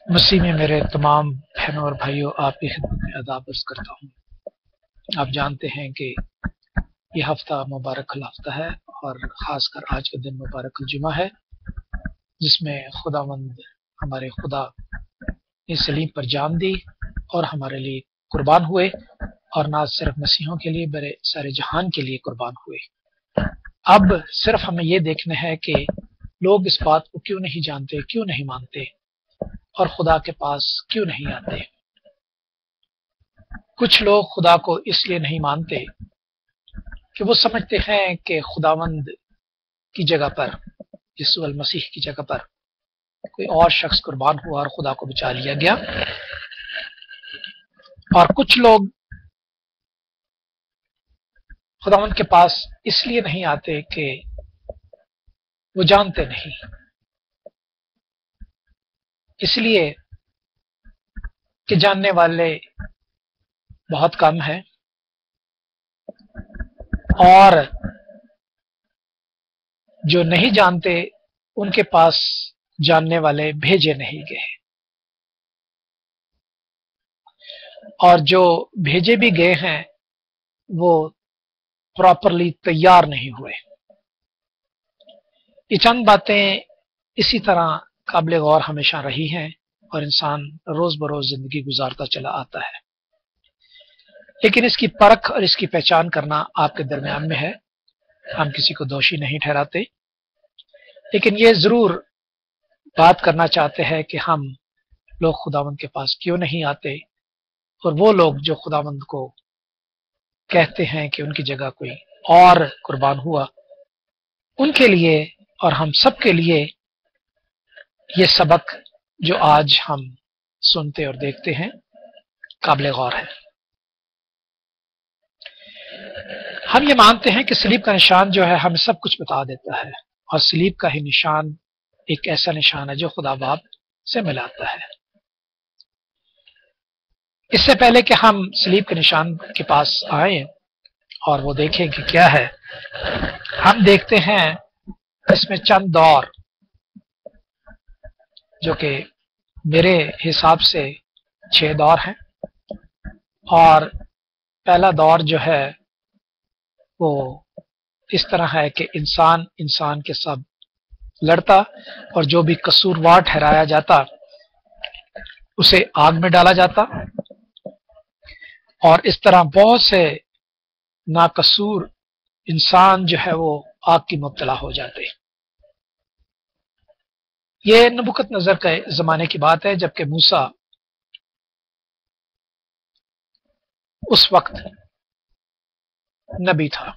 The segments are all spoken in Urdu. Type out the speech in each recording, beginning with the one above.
مسیح میں میرے تمام بہنوں اور بھائیوں، آپ کی خدمت میں آداب عرض کرتا ہوں۔ آپ جانتے ہیں کہ یہ ہفتہ مبارک الہفتہ ہے، اور خاص کر آج کا دن مبارک الجمعہ ہے، جس میں خداوند ہمارے خدا نے صلیب پر جان دی اور ہمارے لیے قربان ہوئے، اور نہ صرف مسیحوں کے لیے بلکہ سارے جہان کے لیے قربان ہوئے۔ اب صرف ہمیں یہ دیکھنا ہے کہ لوگ اس بات کو کیوں نہیں جانتے، کیوں نہیں مانتے، اور خدا کے پاس کیوں نہیں آتے۔ کچھ لوگ خدا کو اس لیے نہیں مانتے کہ وہ سمجھتے ہیں کہ خداوند کی جگہ پر، یسوع المسیح کی جگہ پر کوئی اور شخص قربان ہوا اور خدا کو بچا لیا گیا۔ اور کچھ لوگ خداوند کے پاس اس لیے نہیں آتے کہ وہ جانتے نہیں، اس لیے کہ جاننے والے بہت کم ہیں، اور جو نہیں جانتے ان کے پاس جاننے والے بھیجے نہیں گئے، اور جو بھیجے بھی گئے ہیں وہ پراپرلی تیار نہیں ہوئے۔ یہ چند باتیں اسی طرح قابل غور ہمیشہ رہی ہیں، اور انسان روز بروز زندگی گزارتا چلا آتا ہے، لیکن اس کی پرکھ اور اس کی پہچان کرنا آپ کے درمیان میں ہے۔ ہم کسی کو دوشی نہیں ٹھہراتے، لیکن یہ ضرور بات کرنا چاہتے ہیں کہ ہم لوگ خداوند کے پاس کیوں نہیں آتے، اور وہ لوگ جو خداوند کو کہتے ہیں کہ ان کی جگہ کوئی اور قربان ہوا، ان کے لیے اور ہم سب کے لیے یہ سبق جو آج ہم سنتے اور دیکھتے ہیں قابل غور ہے۔ ہم یہ مانتے ہیں کہ صلیب کا نشان جو ہے ہمیں سب کچھ بتا دیتا ہے، اور صلیب کا ہی نشان ایک ایسا نشان ہے جو خدا باپ سے ملاتا ہے۔ اس سے پہلے کہ ہم صلیب کے نشان کے پاس آئیں اور وہ دیکھیں کہ کیا ہے، ہم دیکھتے ہیں اس میں چند دور جو کہ میرے حساب سے 6 دور ہیں۔ اور پہلا دور جو ہے وہ اس طرح ہے کہ انسان کے ساتھ لڑتا، اور جو بھی قصوروار ٹھہرایا جاتا اسے آگ میں ڈالا جاتا، اور اس طرح بہت سے ناقصور انسان جو ہے وہ آگ کی مبتلا ہو جاتے۔ یہ نبوکت نظر کے زمانے کی بات ہے، جبکہ موسیٰ اس وقت نبی تھا،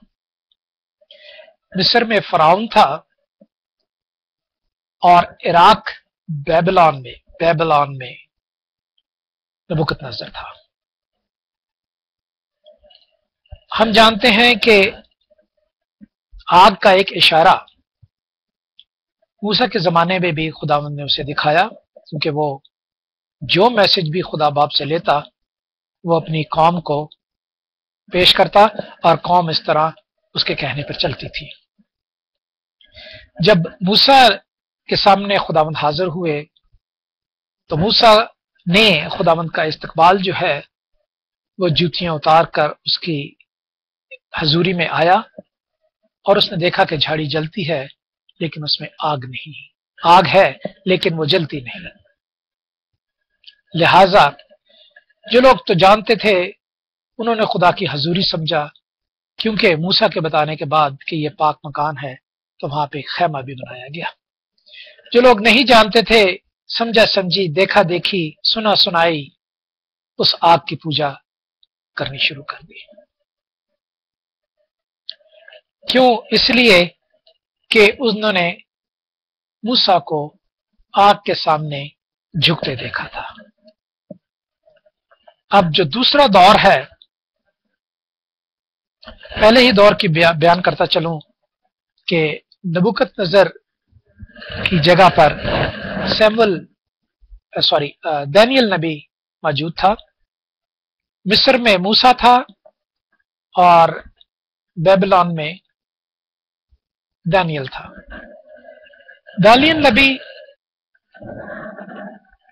مصر میں فرعون تھا، اور عراق بیبلون میں نبوکت نظر تھا۔ ہم جانتے ہیں کہ آگ کا ایک اشارہ موسیٰ کے زمانے میں بھی خداوند نے اسے دکھایا، کیونکہ وہ جو میسج بھی خدا باپ سے لیتا وہ اپنی قوم کو پیش کرتا، اور قوم اس طرح اس کے کہنے پر چلتی تھی۔ جب موسیٰ کے سامنے خداوند حاضر ہوئے تو موسیٰ نے خداوند کا استقبال جو ہے وہ جوتیاں اتار کر اس کی حضوری میں آیا، اور اس نے دیکھا کہ جھاڑی جلتی ہے لیکن اس میں آگ نہیں، آگ ہے لیکن وہ جلتی نہیں۔ لہذا جو لوگ تو جانتے تھے انہوں نے خدا کی حضوری سمجھا، کیونکہ موسیٰ کے بتانے کے بعد کہ یہ پاک مکان ہے تو وہاں پہ خیمہ بھی بنایا گیا۔ جو لوگ نہیں جانتے تھے، سمجھا سمجھی، دیکھا دیکھی، سنا سنائی، اس آگ کی پوجا کرنی شروع کر دی۔ کیوں؟ اس لیے کہ انہوں نے موسیٰ کو آگ کے سامنے جھکتے دیکھا تھا۔ اب جو دوسرا دور ہے، پہلے ہی دور کی بیان کرتا چلوں کہ نبوکت نظر کی جگہ پر دانیل نبی موجود تھا، مصر میں موسیٰ تھا، اور بیبلون میں دانیل تھا۔ دانیل نبی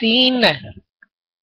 3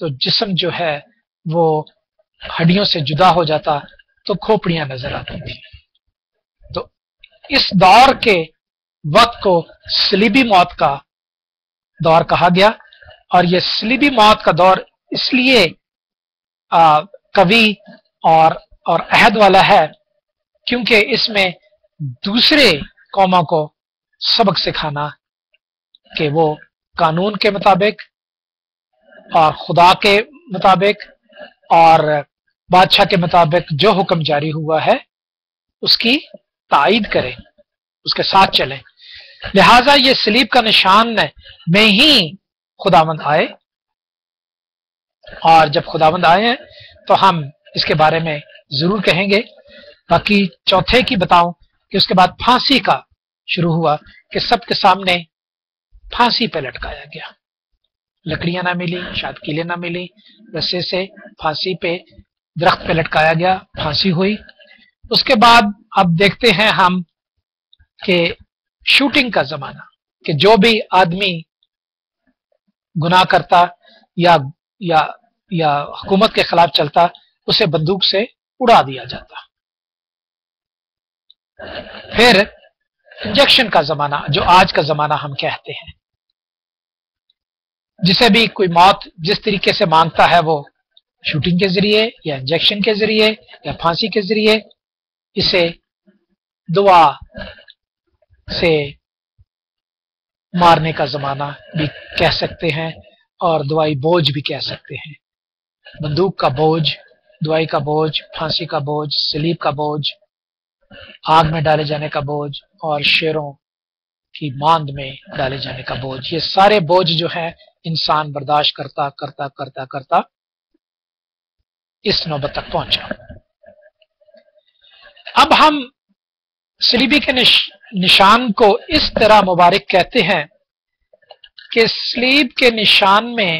تو جسم جو ہے وہ ہڈیوں سے جدا ہو جاتا تو کھوپڑیاں نظر آتی تھی. تو اس دور کے وقت کو صلیبی موت کا دور کہا گیا، اور یہ صلیبی موت کا دور اس لیے قوی اور عہد والا ہے کیونکہ اس میں دوسرے قوموں کو سبق سکھانا کہ وہ قانون کے مطابق اور خدا کے مطابق اور بادشاہ کے مطابق جو حکم جاری ہوا ہے اس کی تائید کریں، اس کے ساتھ چلیں. لہذا یہ صلیب کا نشان میں ہی خداوند آئے، اور جب خداوند آئے ہیں تو ہم اس کے بارے میں ضرور کہیں گے. باقی چوتھے کی بتاؤں کہ اس کے بعد پھانسی کا شروع ہوا کہ سب کے سامنے پھانسی پہ لٹکایا گیا. لکڑیاں نہ ملی، شاتکیلیں نہ ملی، رسے سے پھانسی پہ درخت پہ لٹکایا گیا، پھانسی ہوئی. اس کے بعد اب دیکھتے ہیں ہم کہ شوٹنگ کا زمانہ، کہ جو بھی آدمی گناہ کرتا یا حکومت کے خلاف چلتا اسے بندوق سے اڑا دیا جاتا. پھر انجیکشن کا زمانہ، جو آج کا زمانہ ہم کہتے ہیں، جسے بھی کوئی موت جس طریقے سے مانگتا ہے وہ شوٹنگ کے ذریعے یا انجیکشن کے ذریعے یا پھانسی کے ذریعے. اسے دعا سے مارنے کا زمانہ بھی کہہ سکتے ہیں اور دوائی بوجھ بھی کہہ سکتے ہیں. بندوق کا بوجھ، دوائی کا بوجھ، پھانسی کا بوجھ، صلیب کا بوجھ، آگ میں ڈالے جانے کا بوجھ اور شیروں کی ماند میں ڈالے جانے کا بوجھ، یہ سارے بوجھ جو ہے انسان برداشت کرتا کرتا کرتا کرتا اس نوبت تک پہنچا. اب ہم صلیبی کے نشان کو اس طرح مبارک کہتے ہیں کہ صلیب کے نشان میں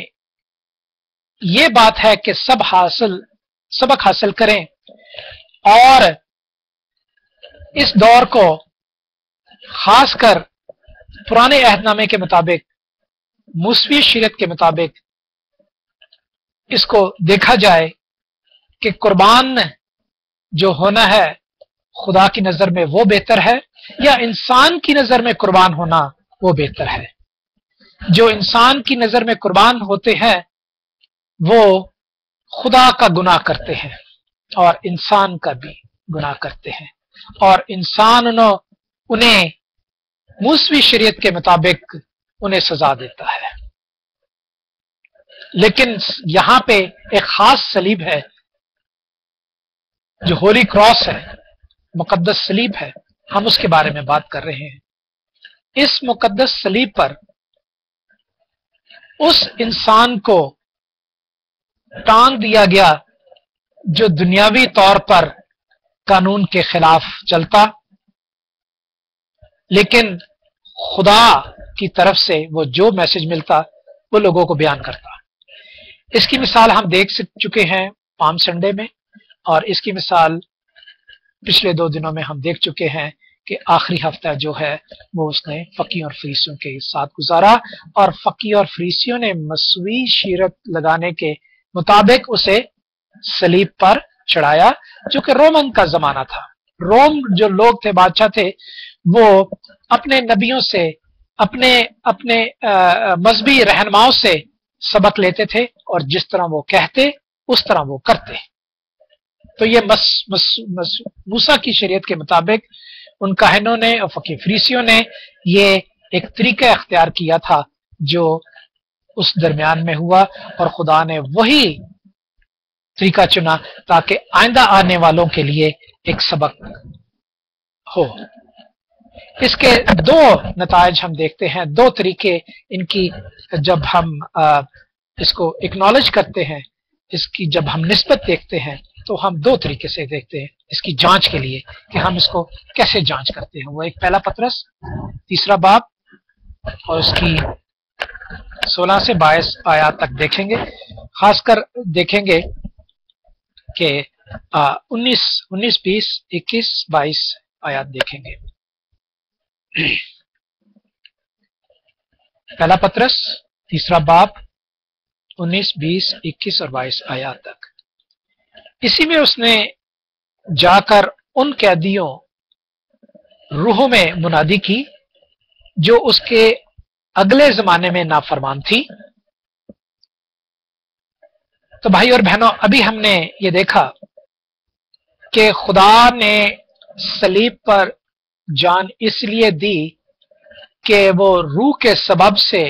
یہ بات ہے کہ سبق حاصل کریں اور اس دور کو خاص کر پرانے عہد نامے کے مطابق، موسوی شریعت کے مطابق اس کو دیکھا جائے کہ قربان جو ہونا ہے خدا کی نظر میں وہ بہتر ہے یا انسان کی نظر میں قربان ہونا وہ بہتر ہے. جو انسان کی نظر میں قربان ہوتے ہیں وہ خدا کا گناہ کرتے ہیں اور انسان کا بھی گناہ کرتے ہیں، اور انسان انہیں موسوی شریعت کے مطابق انہیں سزا دیتا ہے. لیکن یہاں پہ ایک خاص صلیب ہے جو ہولی کراس ہے، مقدس صلیب ہے، ہم اس کے بارے میں بات کر رہے ہیں. اس مقدس صلیب پر اس انسان کو ٹانگ دیا گیا جو دنیاوی طور پر قانون کے خلاف چلتا، لیکن خدا کی طرف سے وہ جو میسج ملتا وہ لوگوں کو بیان کرتا. اس کی مثال ہم دیکھ چکے ہیں پام سنڈے میں، اور اس کی مثال پچھلے 2 دنوں میں ہم دیکھ چکے ہیں کہ آخری ہفتہ جو ہے وہ اس نے فقیوں اور فریسیوں کے ساتھ گزارا، اور فقیوں اور فریسیوں نے مسوی شیرت لگانے کے مطابق اسے صلیب پر چڑھایا، جو کہ رومن کا زمانہ تھا. روم جو لوگ تھے، بادشاہ تھے، وہ اپنے نبیوں سے، اپنے مذہبی رہنماؤں سے سبق لیتے تھے، اور جس طرح وہ کہتے اس طرح وہ کرتے. تو یہ موسیٰ کی شریعت کے مطابق ان کاہنوں نے اور فقی فریسیوں نے یہ ایک طریقہ اختیار کیا تھا جو اس درمیان میں ہوا، اور خدا نے وہی طریقہ چنا تاکہ آئندہ آنے والوں کے لیے ایک سبق ہو. اس کے 2 نتائج ہم دیکھتے ہیں، 2 طریقے ان کی جب ہم اس کو اکنالج کرتے ہیں، اس کی جب ہم نسبت دیکھتے ہیں تو ہم 2 طریقے سے دیکھتے ہیں اس کی جانچ کے لیے کہ ہم اس کو کیسے جانچ کرتے ہیں. وہ ایک پہلا پطرس 3 باب اور اس کی 16 سے 22 آیات تک دیکھیں گے. خاص کر دیکھیں گے کہ 19، 20، 21، 22 آیات دیکھیں گے. پہلا پطرس 3 باب 19, 20, 21 اور 22 آیات تک۔ اسی میں اس نے جا کر ان قیدیوں روحوں میں منادی کی جو اس کے اگلے زمانے میں نافرمان تھی۔ تو بھائی اور بہنوں، ابھی ہم نے یہ دیکھا کہ خدا نے صلیب پر جان اس لیے دی کہ وہ روح کے سبب سے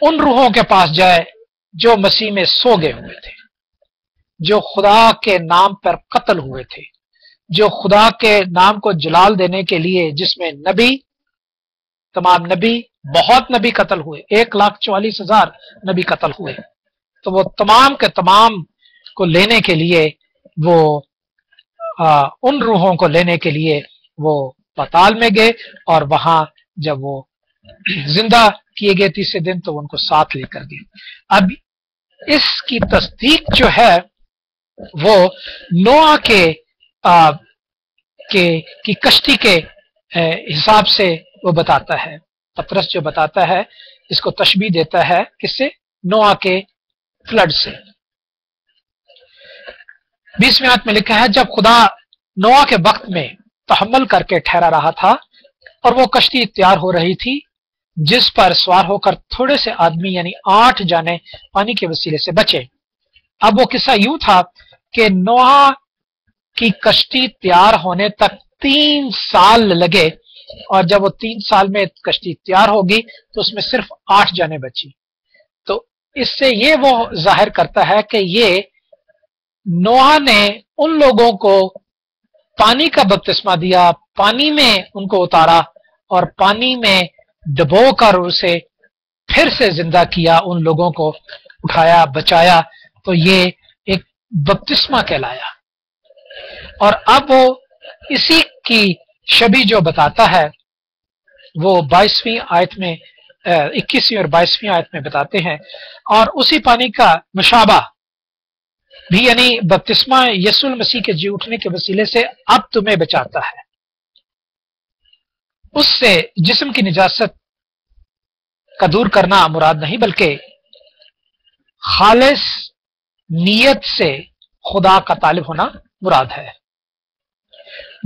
ان روحوں کے پاس جائے جو مسیح میں سو گئے ہوئے تھے، جو خدا کے نام پر قتل ہوئے تھے، جو خدا کے نام کو جلال دینے کے لیے، جس میں نبی، تمام نبی، بہت نبی قتل ہوئے، 1,44,000 نبی قتل ہوئے۔ تو وہ تمام کے تمام کو لینے کے لیے، وہ ان روحوں کو لینے کے لیے وہ پتال میں گئے، اور وہاں جب وہ زندہ کیے گئے تیسرے دن تو ان کو ساتھ لے کر گئے۔ اب اس کی تصدیق جو ہے وہ نوح کی کشتی کے حساب سے وہ بتاتا ہے۔ پطرس جو بتاتا ہے اس کو تشبیہ دیتا ہے کس سے؟ نوح کے فلڈ سے۔ 20ویں آیت میں لکھا ہے، جب خدا نوح کے وقت میں تحمل کر کے ٹھہرا رہا تھا اور وہ کشتی تیار ہو رہی تھی جس پر سوار ہو کر تھوڑے سے آدمی یعنی 8 جانے پانی کے وسیلے سے بچے۔ اب وہ قصہ یوں تھا کہ نوح کی کشتی تیار ہونے تک 3 سال لگے، اور جب وہ 3 سال میں کشتی تیار ہوگی تو اس میں صرف 8 جانے بچی۔ تو اس سے یہ وہ ظاہر کرتا ہے کہ یہ نوح نے ان لوگوں کو پانی کا بپتسمہ دیا، پانی میں ان کو اتارا اور پانی میں ڈبو کر اسے پھر سے زندہ کیا، ان لوگوں کو اٹھایا، بچایا، تو یہ ایک بپتسمہ کہلایا۔ اور اب وہ اسی کی شبیہ جو بتاتا ہے وہ 22ویں آیت میں 21ویں اور 22ویں آیت میں بتاتے ہیں، اور اسی پانی کا مشابہ بھی یعنی بپتسمہ یسوع المسیح کے جی اٹھنے کے وسیلے سے اب تمہیں بچاتا ہے۔ اس سے جسم کی نجاست کا دور کرنا مراد نہیں، بلکہ خالص نیت سے خدا کا طالب ہونا مراد ہے۔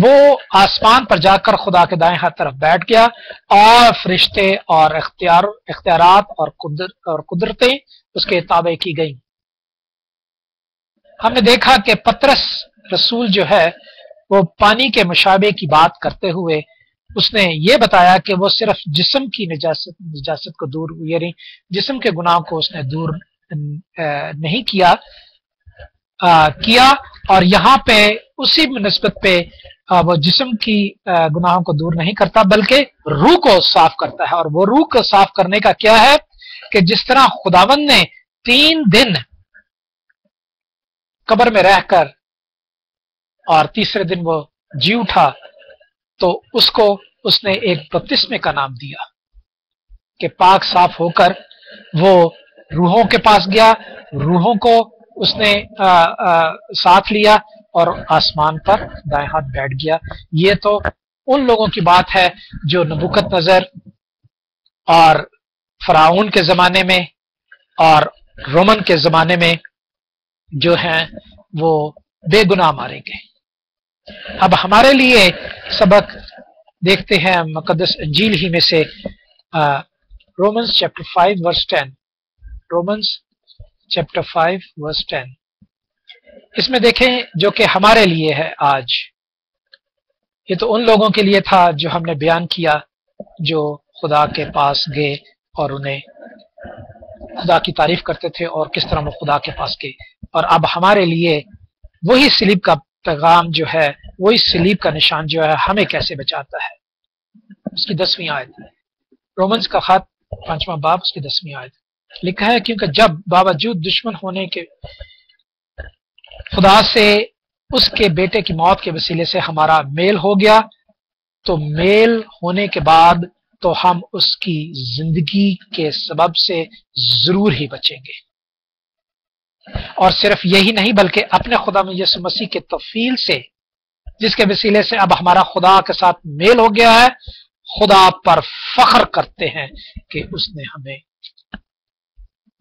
وہ آسمان پر جا کر خدا کے دائیں ہاتھ طرف بیٹھ گیا، اور فرشتے اور اختیارات اور قدرتیں اس کے تابع کی گئیں۔ ہم نے دیکھا کہ پطرس رسول جو ہے وہ پانی کے مشابہ کی بات کرتے ہوئے اس نے یہ بتایا کہ وہ صرف جسم کی نجاست کو دور، یعنی جسم کے گناہ کو اس نے دور نہیں کیا، اور یہاں پہ اسی نسبت پہ وہ جسم کی گناہوں کو دور نہیں کرتا بلکہ روح کو صاف کرتا ہے۔ اور وہ روح کو صاف کرنے کا کیا ہے کہ جس طرح خداوند نے 3 دن قبر میں رہ کر اور تیسرے دن وہ جی اٹھا، تو اس کو اس نے ایک بپتسمے کا نام دیا کہ پاک صاف ہو کر وہ روحوں کے پاس گیا، روحوں کو اس نے ساتھ لیا اور آسمان پر دائیں ہاتھ بیٹھ گیا۔ یہ تو ان لوگوں کی بات ہے جو نبوکت نظر اور فرعون کے زمانے میں اور رومن کے زمانے میں جو ہیں وہ بے گناہ مارے گئے۔ اب ہمارے لیے سبق دیکھتے ہیں مقدس انجیل ہی میں سے رومنز چیپٹر 5 ورس 10۔ رومنز چیپٹر 5 ورس 10، اس میں دیکھیں جو کہ ہمارے لیے ہے آج۔ یہ تو ان لوگوں کے لیے تھا جو ہم نے بیان کیا، جو خدا کے پاس گئے اور انہیں خدا کی تعریف کرتے تھے اور کس طرح وہ خدا کے پاس گئے۔ اور اب ہمارے لیے وہی صلیب کا پیغام جو ہے، وہی صلیب کا نشان جو ہے ہمیں کیسے بچاتا ہے۔ اس کی 10ویں آیت، رومنز کا خط 5واں باب اس کی 10ویں آیت لکھا ہے، کیونکہ جب باوجود دشمن ہونے کے خدا سے اس کے بیٹے کی موت کے وسیلے سے ہمارا میل ہو گیا، تو میل ہونے کے بعد تو ہم اس کی زندگی کے سبب سے ضرور ہی بچیں گے۔ اور صرف یہی نہیں بلکہ اپنے خدا میں یسوع مسیح کے تفضیل سے، جس کے وسیلے سے اب ہمارا خدا کے ساتھ میل ہو گیا ہے، خدا پر فخر کرتے ہیں کہ اس نے ہمیں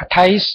28,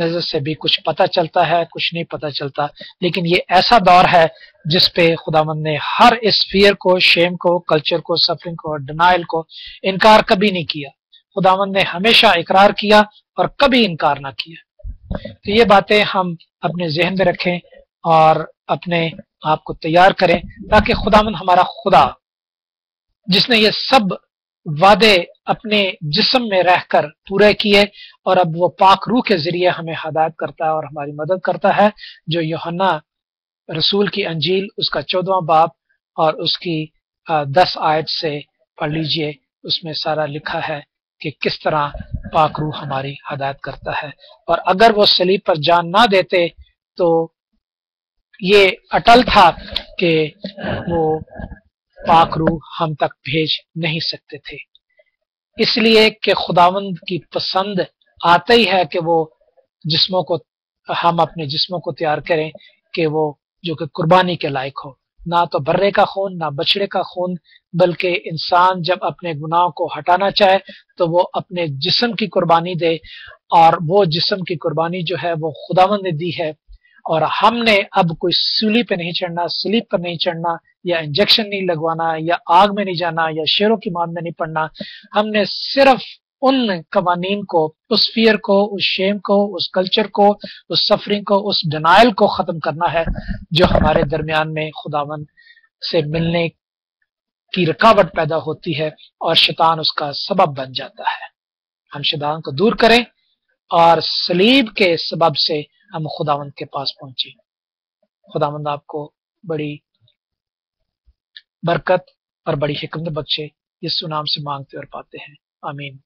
نظر سے بھی کچھ پتہ چلتا ہے، کچھ نہیں پتہ چلتا، لیکن یہ ایسا دور ہے جس پہ خداوند نے ہر اس فیئر کو، شیم کو، کلچر کو، سفرنگ کو، ڈینائل کو انکار کبھی نہیں کیا۔ خداوند نے ہمیشہ اقرار کیا اور کبھی انکار نہ کیا۔ تو یہ باتیں ہم اپنے ذہن میں رکھیں اور اپنے آپ کو تیار کریں، تاکہ خداوند ہمارا خدا جس نے یہ سب وعدے اپنے جسم میں رہ کر پورے کیے، اور اب وہ پاک روح کے ذریعے ہمیں ہدایت کرتا ہے اور ہماری مدد کرتا ہے، جو یوحنا رسول کی انجیل اس کا 14واں باب اور اس کی 10 آیت سے پڑھ لیجئے، اس میں سارا لکھا ہے کہ کس طرح پاک روح ہماری ہدایت کرتا ہے۔ اور اگر وہ صلیب پر جان نہ دیتے تو یہ اٹل تھا کہ وہ پاک روح ہم تک بھیج نہیں سکتے تھے، اس لیے کہ خداوند کی پسند آتا ہی ہے کہ وہ جسموں کو، ہم اپنے جسموں کو تیار کریں کہ وہ جو کہ قربانی کے لائق ہو، نہ تو برے کا خون، نہ بچڑے کا خون، بلکہ انسان جب اپنے گناہوں کو ہٹانا چاہے تو وہ اپنے جسم کی قربانی دے، اور وہ جسم کی قربانی جو ہے وہ خداوند نے دی ہے۔ اور ہم نے اب کوئی سولی پہ نہیں چڑھنا، سلیب پر نہیں چڑھنا، یا انجیکشن نہیں لگوانا، یا آگ میں نہیں جانا، یا شیروں کی مان میں نہیں پڑنا۔ ہم نے صرف ان قوانین کو، اس فیئر کو، اس شیم کو، اس کلچر کو، اس سفرنگ کو، اس ڈینائل کو ختم کرنا ہے جو ہمارے درمیان میں خداوند سے ملنے کی رکاوٹ پیدا ہوتی ہے، اور شیطان اس کا سبب بن جاتا ہے۔ ہم شیطان کو دور کریں اور صلیب کے سبب سے ہم خداوند کے پاس پہنچیں۔ خداوند آپ کو بڑی برکت اور بڑی حکمت بخشے، یسوع نام سے مانگتے اور پاتے ہیں، آمین۔